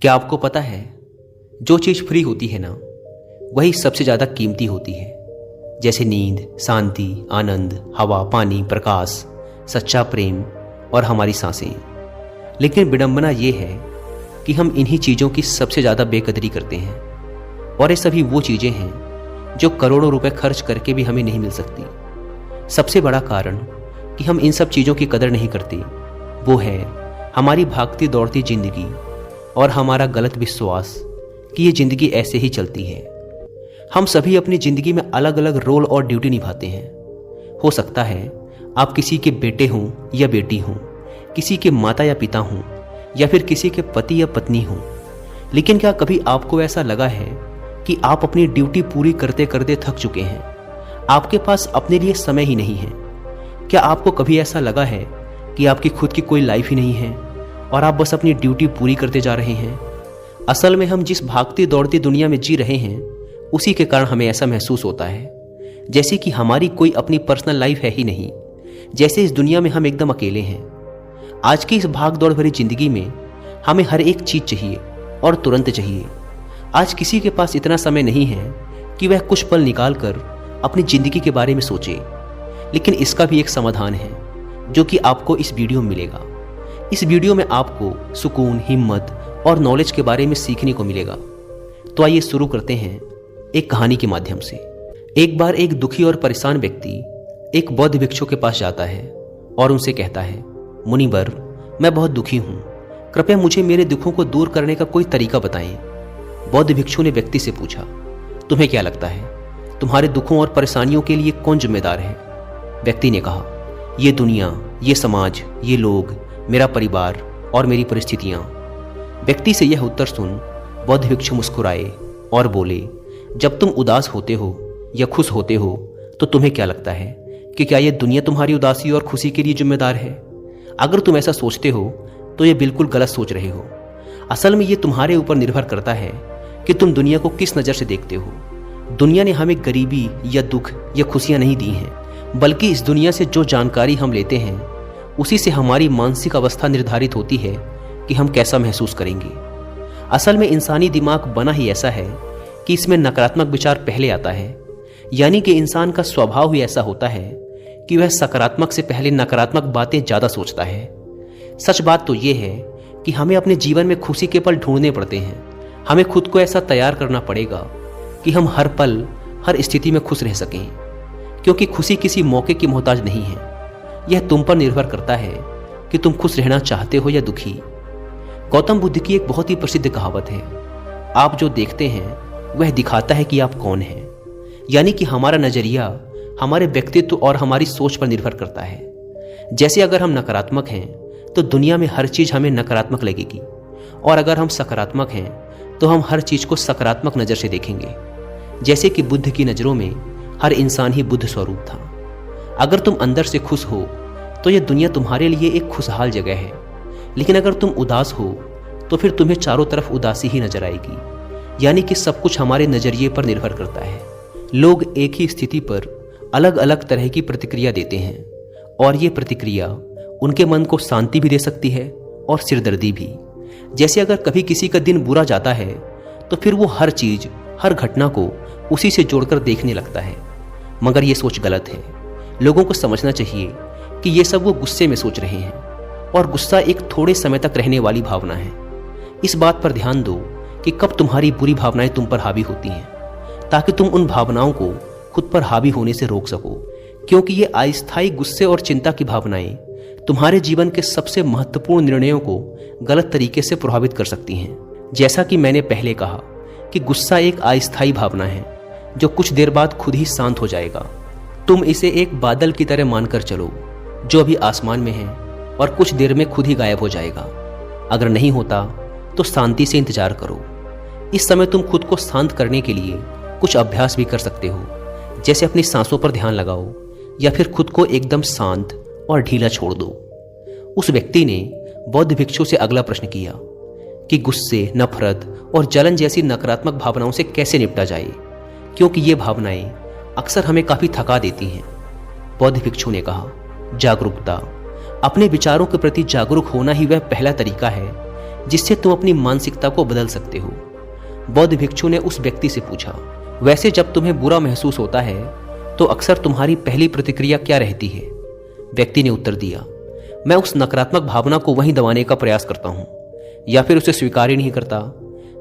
क्या आपको पता है, जो चीज़ फ्री होती है ना, वही सबसे ज़्यादा कीमती होती है। जैसे नींद, शांति, आनंद, हवा, पानी, प्रकाश, सच्चा प्रेम और हमारी सांसें। लेकिन विडंबना ये है कि हम इन्हीं चीज़ों की सबसे ज़्यादा बेकदरी करते हैं, और ये सभी वो चीज़ें हैं जो करोड़ों रुपए खर्च करके भी हमें नहीं मिल सकती। सबसे बड़ा कारण कि हम इन सब चीज़ों की कदर नहीं करते वो है हमारी भागती दौड़ती जिंदगी और हमारा गलत विश्वास कि ये जिंदगी ऐसे ही चलती है। हम सभी अपनी जिंदगी में अलग अलग रोल और ड्यूटी निभाते हैं। हो सकता है आप किसी के बेटे हों या बेटी हों, किसी के माता या पिता हों, या फिर किसी के पति या पत्नी हों। लेकिन क्या कभी आपको ऐसा लगा है कि आप अपनी ड्यूटी पूरी करते करते थक चुके हैं, आपके पास अपने लिए समय ही नहीं है? क्या आपको कभी ऐसा लगा है कि आपकी खुद की कोई लाइफ ही नहीं है और आप बस अपनी ड्यूटी पूरी करते जा रहे हैं? असल में हम जिस भागती दौड़ती दुनिया में जी रहे हैं, उसी के कारण हमें ऐसा महसूस होता है जैसे कि हमारी कोई अपनी पर्सनल लाइफ है ही नहीं, जैसे इस दुनिया में हम एकदम अकेले हैं। आज की इस भाग दौड़ भरी जिंदगी में हमें हर एक चीज चाहिए और तुरंत चाहिए। आज किसी के पास इतना समय नहीं है कि वह कुछ पल निकाल कर अपनी जिंदगी के बारे में सोचे। लेकिन इसका भी एक समाधान है जो कि आपको इस वीडियो में मिलेगा। इस वीडियो में आपको सुकून, हिम्मत और नॉलेज के बारे में सीखने को मिलेगा। तो आइए शुरू करते हैं एक कहानी के माध्यम से। एक बार एक दुखी और परेशान व्यक्ति एक बौद्ध भिक्षु के पास जाता है और उनसे कहता है, मुनिवर, मैं बहुत दुखी हूं, कृपया मुझे मेरे दुखों को दूर करने का कोई तरीका बताएं। बौद्ध भिक्षु ने व्यक्ति से पूछा, तुम्हें क्या लगता है, तुम्हारे दुखों और परेशानियों के लिए कौन जिम्मेदार है? व्यक्ति ने कहा, ये दुनिया, ये समाज, ये लोग, मेरा परिवार और मेरी परिस्थितियां। व्यक्ति से यह उत्तर सुन बौद्ध भिक्षु मुस्कुराए और बोले, जब तुम उदास होते हो या खुश होते हो तो तुम्हें क्या लगता है कि क्या यह दुनिया तुम्हारी उदासी और खुशी के लिए जिम्मेदार है? अगर तुम ऐसा सोचते हो तो यह बिल्कुल गलत सोच रहे हो। असल में यह तुम्हारे ऊपर निर्भर करता है कि तुम दुनिया को किस नज़र से देखते हो। दुनिया ने हमें गरीबी या दुख या खुशियां नहीं दी हैं, बल्कि इस दुनिया से जो जानकारी हम लेते हैं उसी से हमारी मानसिक अवस्था निर्धारित होती है कि हम कैसा महसूस करेंगे। असल में इंसानी दिमाग बना ही ऐसा है कि इसमें नकारात्मक विचार पहले आता है, यानी कि इंसान का स्वभाव ही ऐसा होता है कि वह सकारात्मक से पहले नकारात्मक बातें ज़्यादा सोचता है। सच बात तो यह है कि हमें अपने जीवन में खुशी के पल ढूंढने पड़ते हैं। हमें खुद को ऐसा तैयार करना पड़ेगा कि हम हर पल, हर स्थिति में खुश रह सकें, क्योंकि खुशी किसी मौके की मोहताज नहीं है। यह तुम पर निर्भर करता है कि तुम खुश रहना चाहते हो या दुखी। गौतम बुद्ध की एक बहुत ही प्रसिद्ध कहावत है, आप जो देखते हैं वह दिखाता है कि आप कौन हैं। यानी कि हमारा नजरिया हमारे व्यक्तित्व और हमारी सोच पर निर्भर करता है। जैसे अगर हम नकारात्मक हैं तो दुनिया में हर चीज हमें नकारात्मक लगेगी, और अगर हम सकारात्मक हैं तो हम हर चीज को सकारात्मक नजर से देखेंगे। जैसे कि बुद्ध की नजरों में हर इंसान ही बुद्ध स्वरूप था। अगर तुम अंदर से खुश हो तो यह दुनिया तुम्हारे लिए एक खुशहाल जगह है, लेकिन अगर तुम उदास हो तो फिर तुम्हें चारों तरफ उदासी ही नजर आएगी। यानी कि सब कुछ हमारे नजरिए पर निर्भर करता है। लोग एक ही स्थिति पर अलग अलग तरह की प्रतिक्रिया देते हैं, और ये प्रतिक्रिया उनके मन को शांति भी दे सकती है और सिरदर्दी भी। जैसे अगर कभी किसी का दिन बुरा जाता है तो फिर वो हर चीज, हर घटना को उसी से जोड़कर देखने लगता है। मगर ये सोच गलत है। लोगों को समझना चाहिए कि ये सब वो गुस्से में सोच रहे हैं, और गुस्सा एक थोड़े समय तक रहने वाली भावना है। इस बात पर ध्यान दो कि कब तुम्हारी बुरी भावनाएं तुम पर हावी होती हैं, ताकि तुम उन भावनाओं को खुद पर हावी होने से रोक सको। क्योंकि ये अस्थायी गुस्से और चिंता की भावनाएं तुम्हारे जीवन के सबसे महत्वपूर्ण निर्णयों को गलत तरीके से प्रभावित कर सकती हैं। जैसा कि मैंने पहले कहा कि गुस्सा एक अस्थायी भावना है जो कुछ देर बाद खुद ही शांत हो जाएगा। तुम इसे एक बादल की तरह मानकर चलो जो अभी आसमान में है और कुछ देर में खुद ही गायब हो जाएगा। अगर नहीं होता तो शांति से इंतजार करो। इस समय तुम खुद को शांत करने के लिए कुछ अभ्यास भी कर सकते हो, जैसे अपनी सांसों पर ध्यान लगाओ या फिर खुद को एकदम शांत और ढीला छोड़ दो। उस व्यक्ति ने बौद्ध भिक्षु से अगला प्रश्न किया कि गुस्से, नफरत और जलन जैसी नकारात्मक भावनाओं से कैसे निपटा जाए, क्योंकि ये भावनाएं अक्सर हमें काफी थका देती हैं। बौद्ध भिक्षु ने कहा, जागरूकता। अपने विचारों के प्रति जागरूक होना ही वह पहला तरीका है जिससे तुम अपनी मानसिकता को बदल सकते हो। बौद्ध भिक्षु ने उस व्यक्ति से पूछा, वैसे जब तुम्हें बुरा महसूस होता है तो अक्सर तुम्हारी पहली प्रतिक्रिया क्या रहती है? व्यक्ति ने उत्तर दिया, मैं उस नकारात्मक भावना को वहीं दबाने का प्रयास करता हूं, या फिर उसे स्वीकार ही नहीं करता,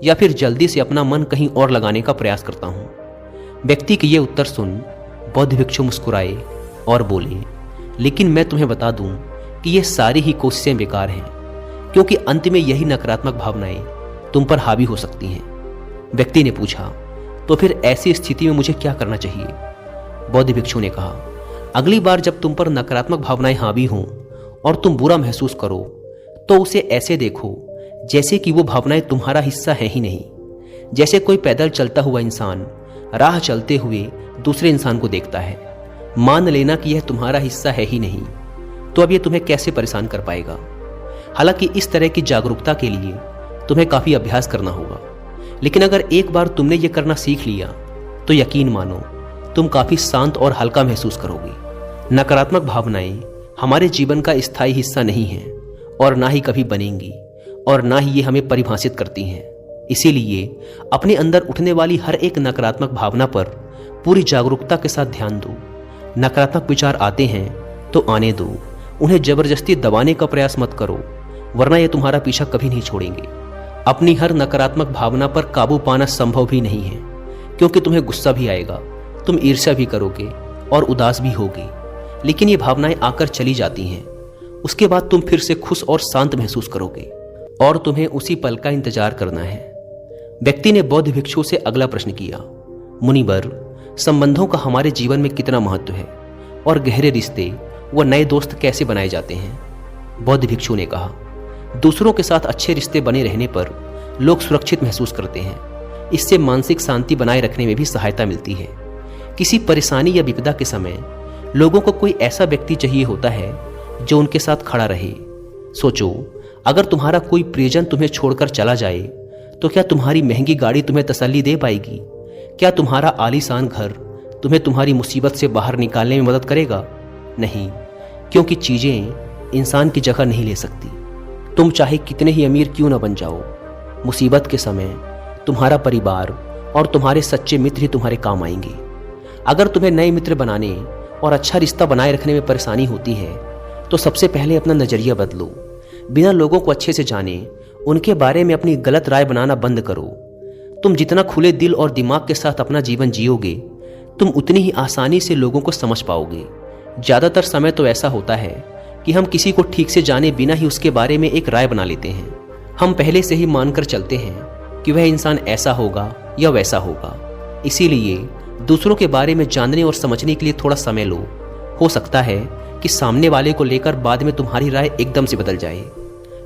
या फिर जल्दी से अपना मन कहीं और लगाने का प्रयास करता हूं। व्यक्ति के ये उत्तर सुन बौद्ध भिक्षु मुस्कुराए और बोले, लेकिन मैं तुम्हें बता दूं कि ये सारी ही कोशिशें बेकार हैं, क्योंकि अंत में यही नकारात्मक भावनाएं तुम पर हावी हो सकती हैं। व्यक्ति ने पूछा, तो फिर ऐसी स्थिति में मुझे क्या करना चाहिए? बौद्ध भिक्षु ने कहा, अगली बार जब तुम पर नकारात्मक भावनाएं हावी हों और तुम बुरा महसूस करो तो उसे ऐसे देखो जैसे कि वो भावनाएं तुम्हारा हिस्सा है ही नहीं। जैसे कोई पैदल चलता हुआ इंसान राह चलते हुए दूसरे इंसान को देखता है। मान लेना कि यह तुम्हारा हिस्सा है ही नहीं, तो अब यह तुम्हें कैसे परेशान कर पाएगा? हालांकि इस तरह की जागरूकता के लिए तुम्हें काफी अभ्यास करना होगा, लेकिन अगर एक बार तुमने यह करना सीख लिया तो यकीन मानो तुम काफी शांत और हल्का महसूस करोगे। नकारात्मक भावनाएं हमारे जीवन का स्थायी हिस्सा नहीं हैं और ना ही कभी बनेंगी, और ना ही ये हमें परिभाषित करती हैं। इसीलिए अपने अंदर उठने वाली हर एक नकारात्मक भावना पर पूरी जागरूकता के साथ ध्यान दो। नकारात्मक विचार आते हैं तो आने दो, उन्हें जबरदस्ती दबाने का प्रयास मत करो, वरना ये तुम्हारा पीछा कभी नहीं छोड़ेंगे। अपनी हर नकारात्मक भावना पर काबू पाना संभव भी नहीं है, क्योंकि तुम्हें गुस्सा भी आएगा, तुम ईर्ष्या भी करोगे और उदास भी होगे, लेकिन ये भावनाएं आकर चली जाती हैं। उसके बाद तुम फिर से खुश और शांत महसूस करोगे और तुम्हें उसी पल का इंतजार करना है। व्यक्ति ने बौद्ध भिक्षु से अगला प्रश्न किया, मुनिवर, संबंधों का हमारे जीवन में कितना महत्व है और गहरे रिश्ते व नए दोस्त कैसे बनाए जाते हैं? बौद्ध भिक्षु ने कहा, दूसरों के साथ अच्छे रिश्ते बने रहने पर लोग सुरक्षित महसूस करते हैं। इससे मानसिक शांति बनाए रखने में भी सहायता मिलती है। किसी परेशानी या विपदा के समय लोगों को कोई ऐसा व्यक्ति चाहिए होता है जो उनके साथ खड़ा रहे। सोचो, अगर तुम्हारा कोई प्रियजन तुम्हें छोड़कर चला जाए तो क्या तुम्हारी महंगी गाड़ी तुम्हें तसल्ली दे पाएगी? क्या तुम्हारा आलीशान घर तुम्हें तुम्हारी मुसीबत से बाहर निकालने में मदद करेगा? नहीं, क्योंकि चीजें इंसान की जगह नहीं ले सकती। तुम चाहे कितने ही अमीर क्यों न बन जाओ, मुसीबत के समय तुम्हारा परिवार और तुम्हारे सच्चे मित्र ही तुम्हारे काम आएंगे। अगर तुम्हें नए मित्र बनाने और अच्छा रिश्ता बनाए रखने में परेशानी होती है तो सबसे पहले अपना नजरिया बदलो। बिना लोगों को अच्छे से जाने उनके बारे में अपनी गलत राय बनाना बंद करो। तुम जितना खुले दिल और दिमाग के साथ अपना जीवन जियोगे, तुम उतनी ही आसानी से लोगों को समझ पाओगे। ज्यादातर समय तो ऐसा होता है कि हम किसी को ठीक से जाने बिना ही उसके बारे में एक राय बना लेते हैं। हम पहले से ही मानकर चलते हैं कि वह इंसान ऐसा होगा या वैसा होगा। इसीलिए दूसरों के बारे में जानने और समझने के लिए थोड़ा समय लो। हो सकता है कि सामने वाले को लेकर बाद में तुम्हारी राय एकदम से बदल जाए।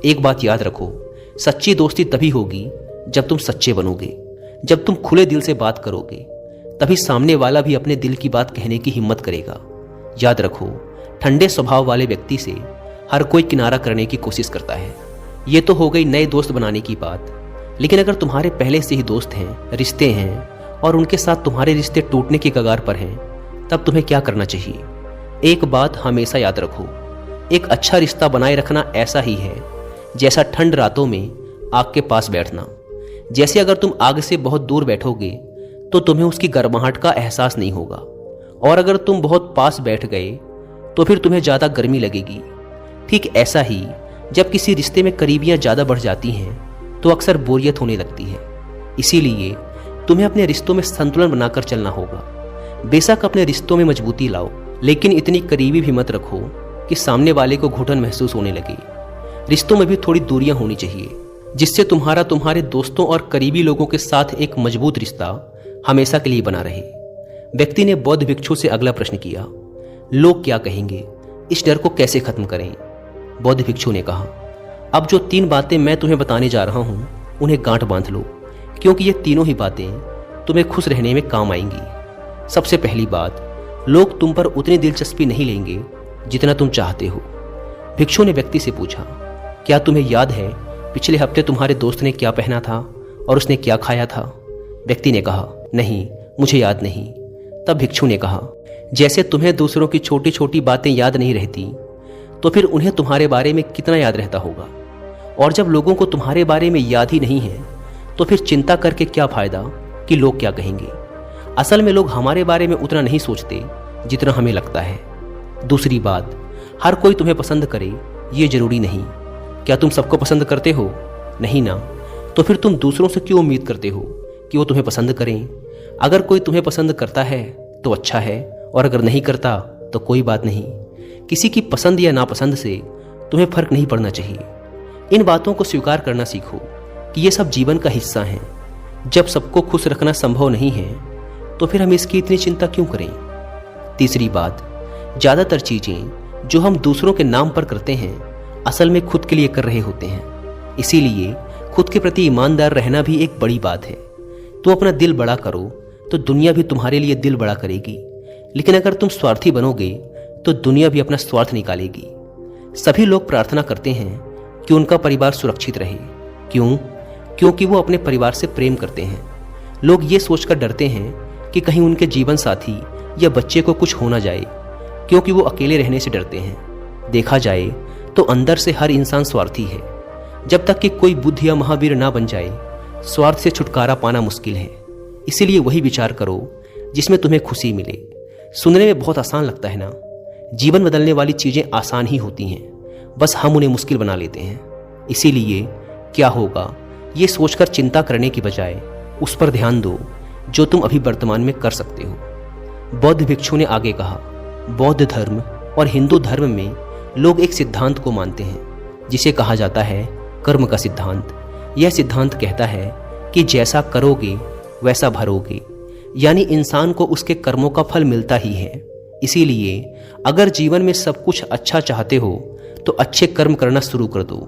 एक बात याद रखो, सच्ची दोस्ती तभी होगी जब तुम सच्चे बनोगे। जब तुम खुले दिल से बात करोगे तभी सामने वाला भी अपने दिल की बात कहने की हिम्मत करेगा। याद रखो, ठंडे स्वभाव वाले व्यक्ति से हर कोई किनारा करने की कोशिश करता है। ये तो हो गई नए दोस्त बनाने की बात, लेकिन अगर तुम्हारे पहले से ही दोस्त हैं, रिश्ते हैं और उनके साथ तुम्हारे रिश्ते टूटने की कगार पर हैं, तब तुम्हें क्या करना चाहिए? एक बात हमेशा याद रखो, एक अच्छा रिश्ता बनाए रखना ऐसा ही है जैसा ठंड रातों में आग के पास बैठना। जैसे अगर तुम आग से बहुत दूर बैठोगे तो तुम्हें उसकी गर्माहट का एहसास नहीं होगा, और अगर तुम बहुत पास बैठ गए तो फिर तुम्हें ज्यादा गर्मी लगेगी। ठीक ऐसा ही जब किसी रिश्ते में करीबियां ज्यादा बढ़ जाती हैं तो अक्सर बोरियत होने लगती है। इसीलिए तुम्हें अपने रिश्तों में संतुलन बनाकर चलना होगा। बेशक अपने रिश्तों में मजबूती लाओ, लेकिन इतनी करीबी भी मत रखो कि सामने वाले को घुटन महसूस होने लगे। रिश्तों में भी थोड़ी दूरियां होनी चाहिए, जिससे तुम्हारे दोस्तों और करीबी लोगों के साथ एक मजबूत रिश्ता हमेशा के लिए बना रहे। व्यक्ति ने बौद्ध भिक्षु से अगला प्रश्न किया, लोग क्या कहेंगे, इस डर को कैसे खत्म करें? बौद्ध भिक्षु ने कहा, अब जो 3 बातें मैं तुम्हें बताने जा रहा हूं उन्हें गांठ बांध लो, क्योंकि ये तीनों ही बातें तुम्हें खुश रहने में काम आएंगी। सबसे पहली बात, लोग तुम पर उतनी दिलचस्पी नहीं लेंगे जितना तुम चाहते हो। भिक्षु ने व्यक्ति से पूछा, क्या तुम्हें याद है पिछले हफ्ते तुम्हारे दोस्त ने क्या पहना था और उसने क्या खाया था? व्यक्ति ने कहा, नहीं, मुझे याद नहीं। तब भिक्षु ने कहा, जैसे तुम्हें दूसरों की छोटी छोटी बातें याद नहीं रहती, तो फिर उन्हें तुम्हारे बारे में कितना याद रहता होगा। और जब लोगों को तुम्हारे बारे में याद ही नहीं है तो फिर चिंता करके क्या फायदा कि लोग क्या कहेंगे। असल में लोग हमारे बारे में उतना नहीं सोचते जितना हमें लगता है। दूसरी बात, हर कोई तुम्हें पसंद करे ये जरूरी नहीं। क्या तुम सबको पसंद करते हो? नहीं ना। तो फिर तुम दूसरों से क्यों उम्मीद करते हो कि वो तुम्हें पसंद करें? अगर कोई तुम्हें पसंद करता है तो अच्छा है, और अगर नहीं करता तो कोई बात नहीं। किसी की पसंद या नापसंद से तुम्हें फर्क नहीं पड़ना चाहिए। इन बातों को स्वीकार करना सीखो कि ये सब जीवन का हिस्सा है। जब सबको खुश रखना संभव नहीं है तो फिर हम इसकी इतनी चिंता क्यों करें? तीसरी बात, ज़्यादातर चीज़ें जो हम दूसरों के नाम पर करते हैं असल में खुद के लिए कर रहे होते हैं। इसीलिए खुद के प्रति ईमानदार रहना भी एक बड़ी बात है। तुम अपना दिल बड़ा करो तो दुनिया भी तुम्हारे लिए दिल बड़ा करेगी, लेकिन अगर तुम स्वार्थी बनोगे तो दुनिया भी अपना स्वार्थ निकालेगी। सभी लोग प्रार्थना करते हैं कि उनका परिवार सुरक्षित रहे। क्यों? क्योंकि वो अपने परिवार से प्रेम करते हैं। लोग ये सोचकर डरते हैं कि कहीं उनके जीवन साथी या बच्चे को कुछ हो ना जाए, क्योंकि वो अकेले रहने से डरते हैं। देखा जाए तो अंदर से हर इंसान स्वार्थी है। जब तक कि कोई बुद्ध या महावीर ना बन जाए, स्वार्थ से छुटकारा पाना मुश्किल है। इसीलिए वही विचार करो जिसमें तुम्हें खुशी मिले। सुनने में बहुत आसान लगता है ना? जीवन बदलने वाली चीजें आसान ही होती हैं, बस हम उन्हें मुश्किल बना लेते हैं। इसीलिए क्या होगा ये सोचकर चिंता करने की बजाय उस पर ध्यान दो जो तुम अभी वर्तमान में कर सकते हो। बौद्ध भिक्षु ने आगे कहा, बौद्ध धर्म और हिंदू धर्म में लोग एक सिद्धांत को मानते हैं जिसे कहा जाता है कर्म का सिद्धांत। यह सिद्धांत कहता है कि जैसा करोगे वैसा भरोगे, यानी इंसान को उसके कर्मों का फल मिलता ही है। इसीलिए अगर जीवन में सब कुछ अच्छा चाहते हो तो अच्छे कर्म करना शुरू कर दो।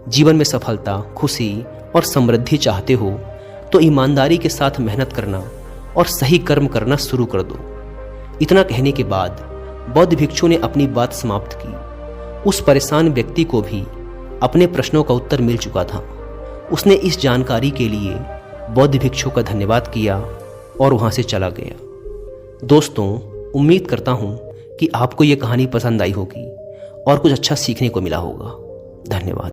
जीवन में सफलता, खुशी और समृद्धि चाहते हो तो ईमानदारी के साथ मेहनत करना और सही कर्म करना शुरू कर दो। इतना कहने के बाद बौद्ध भिक्षु ने अपनी बात समाप्त की। उस परेशान व्यक्ति को भी अपने प्रश्नों का उत्तर मिल चुका था। उसने इस जानकारी के लिए बौद्ध भिक्षु का धन्यवाद किया और वहां से चला गया। दोस्तों, उम्मीद करता हूं कि आपको यह कहानी पसंद आई होगी और कुछ अच्छा सीखने को मिला होगा। धन्यवाद।